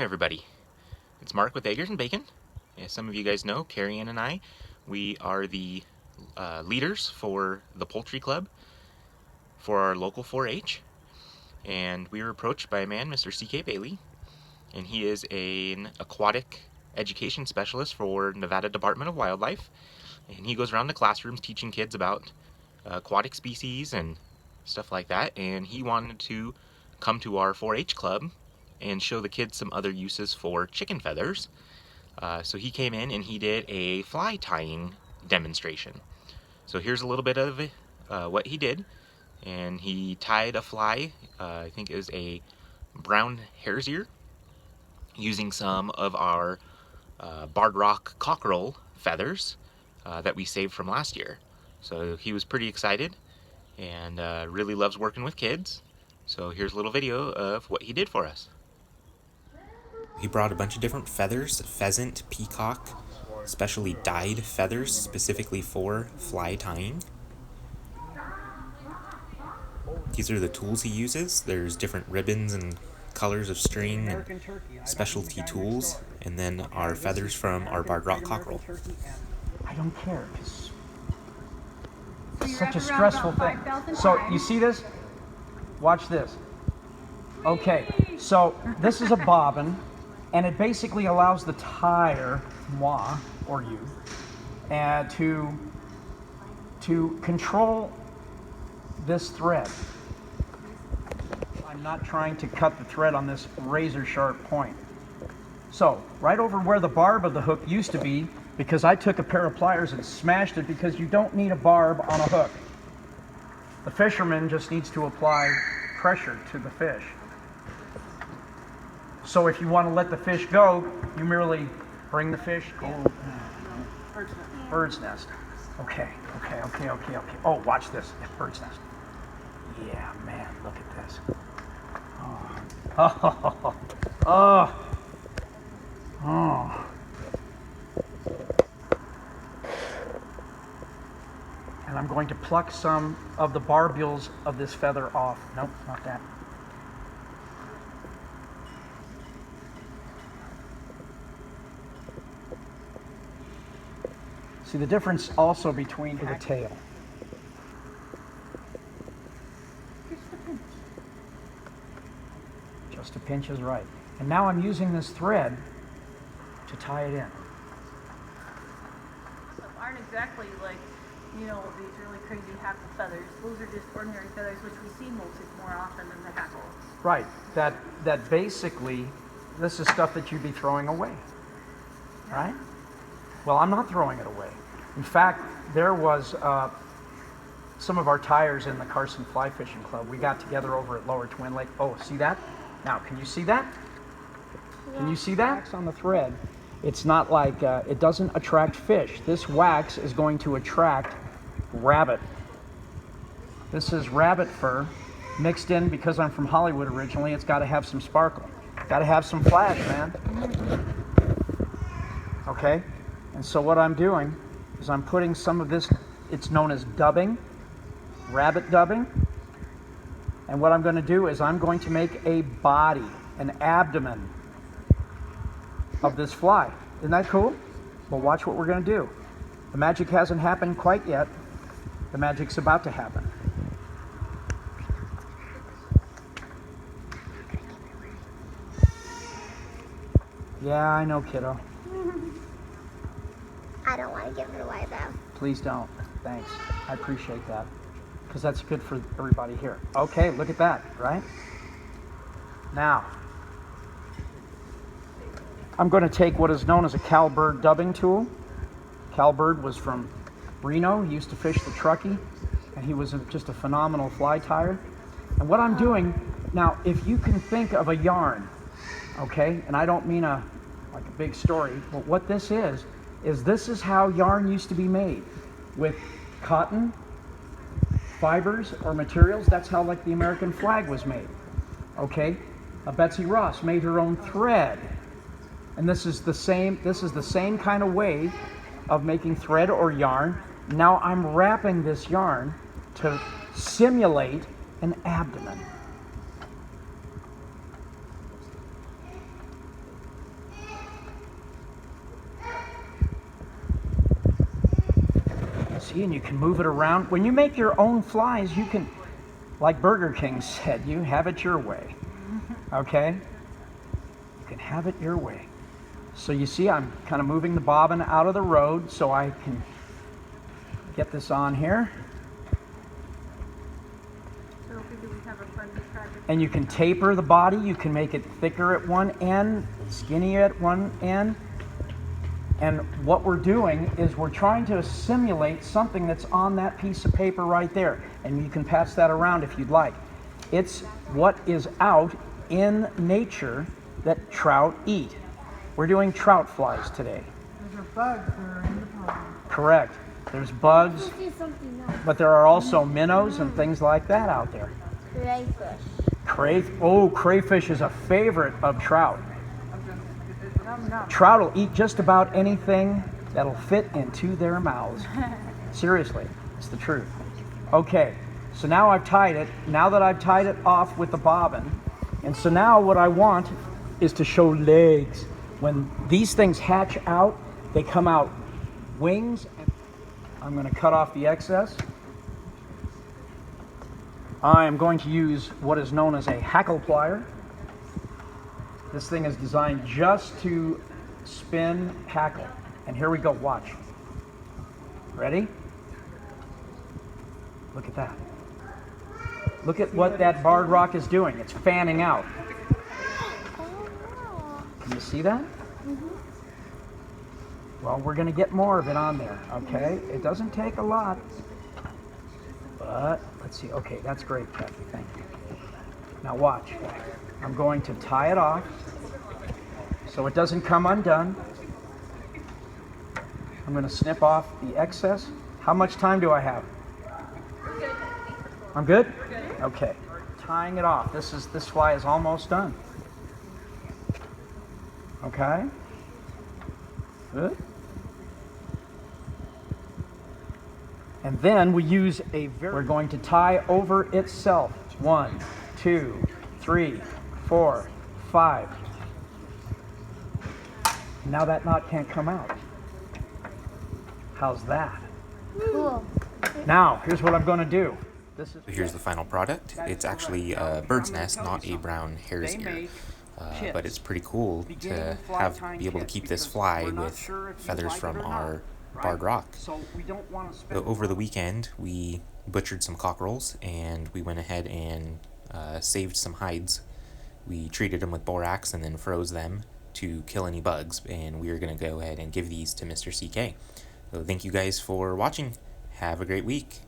everybody. It's Mark with Eggers and Bacon. As some of you guys know, Carrie Ann and I, we are the leaders for the Poultry Club for our local 4-H. And we were approached by a man, Mr. CK Baily, and he is an aquatic education specialist for Nevada Department of Wildlife. And he goes around the classrooms teaching kids about aquatic species and stuff like that. And he wanted to come to our 4-H club and show the kids some other uses for chicken feathers. So he came in and he did a fly tying demonstration. So here's a little bit of what he did. And he tied a fly, I think it was a brown hare's ear, using some of our barred rock cockerel feathers that we saved from last year. So he was pretty excited and really loves working with kids. So here's a little video of what he did for us. He brought a bunch of different feathers, pheasant, peacock, specially dyed feathers specifically for fly tying. These are the tools he uses. There's different ribbons and colors of string and specialty tools, and then our feathers from our barred rock cockerel. I don't care. It's such a stressful thing. So you see this? Watch this. Okay, so this is a bobbin, and it basically allows the tire, moi, or you, to control this thread. I'm not trying to cut the thread on this razor sharp point. So, right over where the barb of the hook used to be, because I took a pair of pliers and smashed it, because you don't need a barb on a hook. The fisherman just needs to apply pressure to the fish. So if you want to let the fish go, you merely bring the fish. Bird's nest. Okay. Oh, watch this. Bird's nest. Yeah, man, look at this. Oh. And I'm going to pluck some of the barbules of this feather off. Nope, not that. See the difference also between the tail. Just a pinch is right. And now I'm using this thread to tie it in. So aren't exactly like, these really crazy hackle feathers. Those are just ordinary feathers, which we see molted more often than the hackle. Right. That basically, this is stuff that you'd be throwing away. Right? Well, I'm not throwing it away. In fact, there was some of our tires in the Carson Fly Fishing Club. We got together over at Lower Twin Lake. Oh, see that? Now, can you see that? Yeah. Can you see that? Wax on the thread. It's not like, it doesn't attract fish. This wax is going to attract rabbit. This is rabbit fur mixed in, because I'm from Hollywood originally. It's got to have some sparkle. Got to have some flash, man. Okay? And so what I'm doing is I'm putting some of this, it's known as dubbing, rabbit dubbing. And what I'm going to do is I'm going to make a body, an abdomen of this fly. Isn't that cool? Well, watch what we're going to do. The magic hasn't happened quite yet. The magic's about to happen. Yeah, I know, kiddo. I don't want to give it away, though. Please don't. Thanks. I appreciate that. Because that's good for everybody here. Okay, look at that, right? Now, I'm going to take what is known as a cowbird dubbing tool. Cowbird was from Reno. He used to fish the Truckee, and he was just a phenomenal fly tyer. And what I'm doing, now, if you can think of a yarn, okay, and I don't mean like a big story, but what this is this is how yarn used to be made, with cotton, fibers, or materials. That's how, like, the American flag was made, okay? Betsy Ross made her own thread, and this is the same kind of way of making thread or yarn. Now I'm wrapping this yarn to simulate an abdomen. See, and you can move it around. When you make your own flies, you can, like Burger King said, you have it your way. Okay? You can have it your way. So you see, I'm kind of moving the bobbin out of the road so I can get this on here. So do we have a fun project? And you can taper the body. You can make it thicker at one end, skinny at one end. And what we're doing is we're trying to simulate something that's on that piece of paper right there. And you can pass that around if you'd like. It's what is out in nature that trout eat. We're doing trout flies today. Those are bugs that are in the pond. Correct. There's bugs, Let's do something else. but there are also minnows and things like that out there. Crayfish. Crayfish is a favorite of trout. Num num. Trout will eat just about anything that'll fit into their mouths. Seriously, it's the truth. Okay, so now I've tied it. Now that I've tied it off with the bobbin, and so now what I want is to show legs. When these things hatch out, they come out wings. I'm going to cut off the excess. I am going to use what is known as a hackle plier. This thing is designed just to spin hackle. And here we go, watch. Ready? Look at that. Look at what that barred rock is doing. It's fanning out. Can you see that? Well, we're going to get more of it on there, okay? It doesn't take a lot. But, let's see. Okay, that's great, Kathy. Thank you. Now watch. I'm going to tie it off so it doesn't come undone. I'm going to snip off the excess. How much time do I have? I'm good? Okay. Tying it off. This fly is almost done. Okay? Good. And then we use we're going to tie over itself. 1, 2, 3, 4, 5. Now that knot can't come out. How's that? Cool. Now, here's what I'm going to do. Here's the final product. It's actually a bird's nest, not a brown hare's ear. But it's pretty cool to be able to keep this fly with feathers from our barred rock. So we don't want to So over the weekend, we butchered some cockerels, and we went ahead and saved some hides. We treated them with borax and then froze them to kill any bugs, and we are going to go ahead and give these to Mr. CK. So thank you guys for watching. Have a great week.